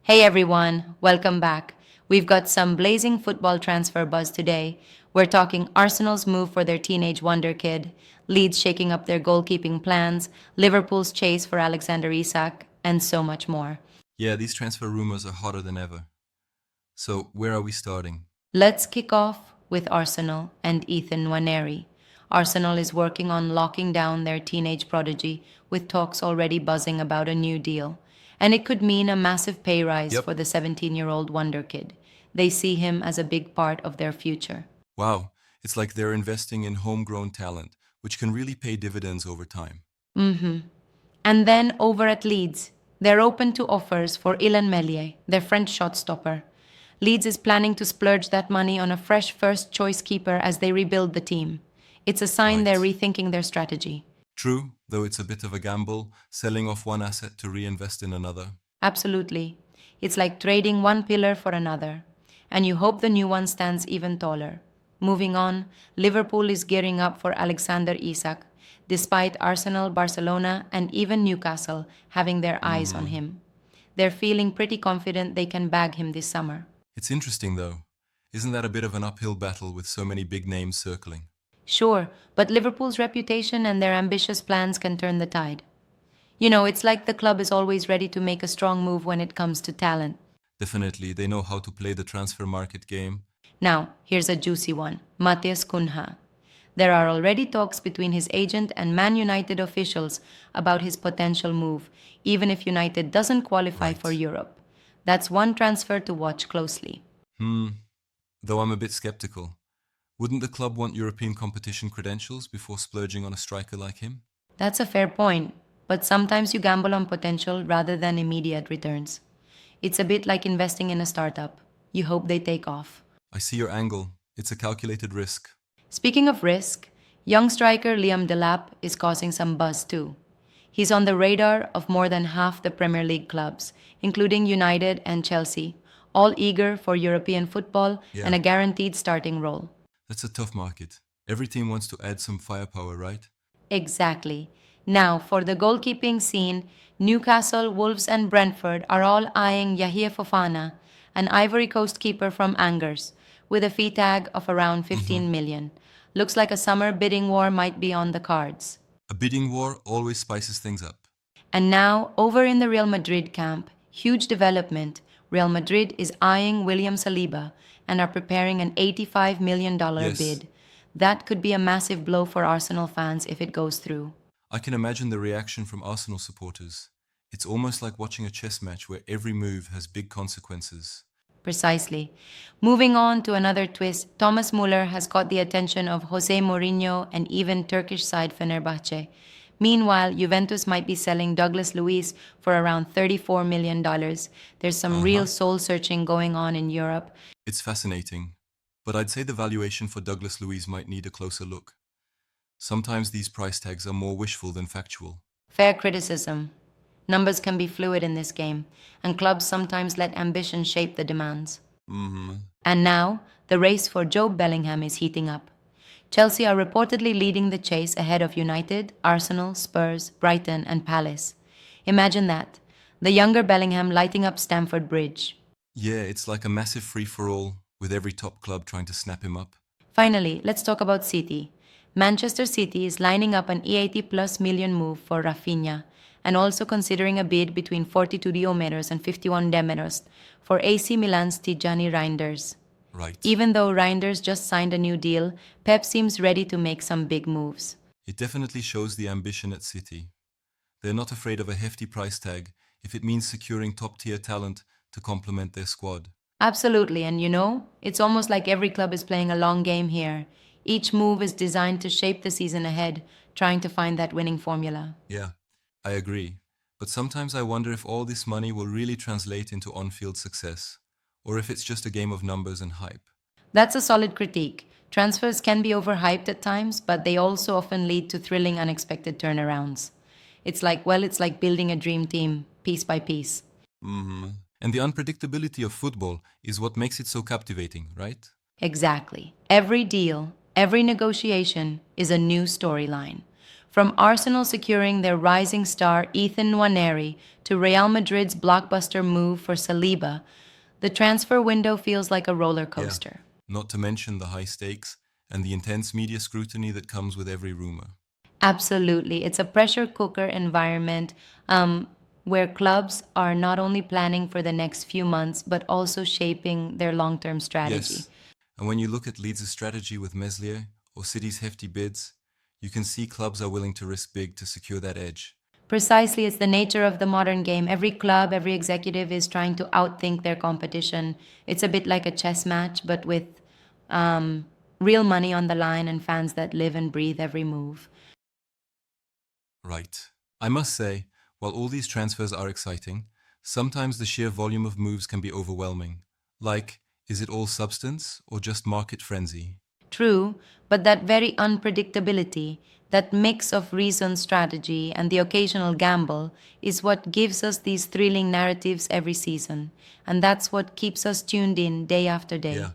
Hey everyone, welcome back. We've got some blazing football transfer buzz today. We're talking Arsenal's move for their teenage wonder kid, Leeds shaking up their goalkeeping plans, Liverpool's chase for Alexander Isak, and so much more. Yeah, these transfer rumors are hotter than ever. So, where are we starting? Let's kick off with Arsenal and Ethan Nwaneri. Arsenal is working on locking down their teenage prodigy, with talks already buzzing about a new deal. And it could mean a massive pay rise Yep. for the 17-year-old wonder kid. They see him as a big part of their future. Wow, it's like they're investing in homegrown talent, which can really pay dividends over time. Mm-hmm. And then over at Leeds, they're open to offers for Illan Meslier, their French shot stopper. Leeds is planning to splurge that money on a fresh first choice keeper as they rebuild the team. It's a sign they're Right. rethinking their strategy. True, though it's a bit of a gamble, selling off one asset to reinvest in another. Absolutely. It's like trading one pillar for another, and you hope the new one stands even taller. Moving on, Liverpool is gearing up for Alexander Isak, despite Arsenal, Barcelona, and even Newcastle having their eyes on Hmm. him. They're feeling pretty confident they can bag him this summer. It's interesting, though. Isn't that a bit of an uphill battle with so many big names circling? Sure, but Liverpool's reputation and their ambitious plans can turn the tide. You know, it's like the club is always ready to make a strong move when it comes to talent. Definitely, they know how to play the transfer market game. Now, here's a juicy one. Matheus Cunha. There are already talks between his agent and Man United officials about his potential move, even if United doesn't qualify for Right. Europe. That's one transfer to watch closely. Hmm, though I'm a bit skeptical. Wouldn't the club want European competition credentials before splurging on a striker like him? That's a fair point, but sometimes you gamble on potential rather than immediate returns. It's a bit like investing in a startup. You hope they take off. I see your angle. It's a calculated risk. Speaking of risk, young striker Liam Delap is causing some buzz too. He's on the radar of more than half the Premier League clubs, including United and Chelsea, all eager for European football and Yeah, a guaranteed starting role. that's a tough market. Every team wants to add some firepower, right? Exactly. Now, for the goalkeeping scene, Newcastle, Wolves, and Brentford are all eyeing Yahia Fofana, an Ivory Coast keeper from Angers, with a fee tag of around Hmm. 15 million. Looks like a summer bidding war might be on the cards. A bidding war always spices things up. And now, over in the Real Madrid camp, huge development. Real Madrid is eyeing William Saliba and are preparing an $85 million Yes, bid. That could be a massive blow for Arsenal fans if it goes through. I can imagine the reaction from Arsenal supporters. It's almost like watching a chess match where every move has big consequences. Precisely. Moving on to another twist, Thomas Muller has caught the attention of Jose Mourinho and even Turkish side Fenerbahce. Meanwhile, Juventus might be selling Douglas Luiz for around $34 million. There's some Uh real huh. soul searching going on in Europe. It's fascinating. But I'd say the valuation for Douglas Luiz might need a closer look. Sometimes these price tags are more wishful than factual. Fair criticism. Numbers can be fluid in this game, and clubs sometimes let ambition shape the demands. Hmm. And now, the race for Jobe Bellingham is heating up. Chelsea are reportedly leading the chase ahead of United, Arsenal, Spurs, Brighton, and Palace. Imagine that. The younger Bellingham lighting up Stamford Bridge. Yeah, it's like a massive free for all, with every top club trying to snap him up. Finally, let's talk about City. Manchester City is lining up an 80 plus million move for Raphinha and also considering a bid between 42 diometers and 51 demeters for AC Milan's Tijani Reinders. Right. Even though Reinders just signed a new deal, Pep seems ready to make some big moves. It definitely shows the ambition at City. They're not afraid of a hefty price tag if it means securing top tier talent to complement their squad. Absolutely, and you know, it's almost like every club is playing a long game here. Each move is designed to shape the season ahead, trying to find that winning formula. Yeah, I agree. But sometimes I wonder if all this money will really translate into on field success, or if it's just a game of numbers and hype. That's a solid critique. Transfers can be overhyped at times, but they also often lead to thrilling, unexpected turnarounds. It's like building a dream team, piece by piece. Hmm. And the unpredictability of football is what makes it so captivating, right? Exactly. Every deal, every negotiation is a new storyline. From Arsenal securing their rising star Ethan Nwaneri to Real Madrid's blockbuster move for Saliba, the transfer window feels like a roller Yeah, coaster. not to mention the high stakes and the intense media scrutiny that comes with every rumor. Absolutely. It's a pressure cooker environment where clubs are not only planning for the next few months, but also shaping their long term strategy. Yes, and when you look at Leeds' strategy with Meslier or City's hefty bids, you can see clubs are willing to risk big to secure that edge. Precisely, it's the nature of the modern game. Every club, every executive is trying to outthink their competition. It's a bit like a chess match, but with real money on the line and fans that live and breathe every move. Right. I must say, while all these transfers are exciting, sometimes the sheer volume of moves can be overwhelming. Like, is it all substance or just market frenzy? True, but that very unpredictability, that mix of reasoned strategy and the occasional gamble, is what gives us these thrilling narratives every season. And that's what keeps us tuned in day after day. Yeah,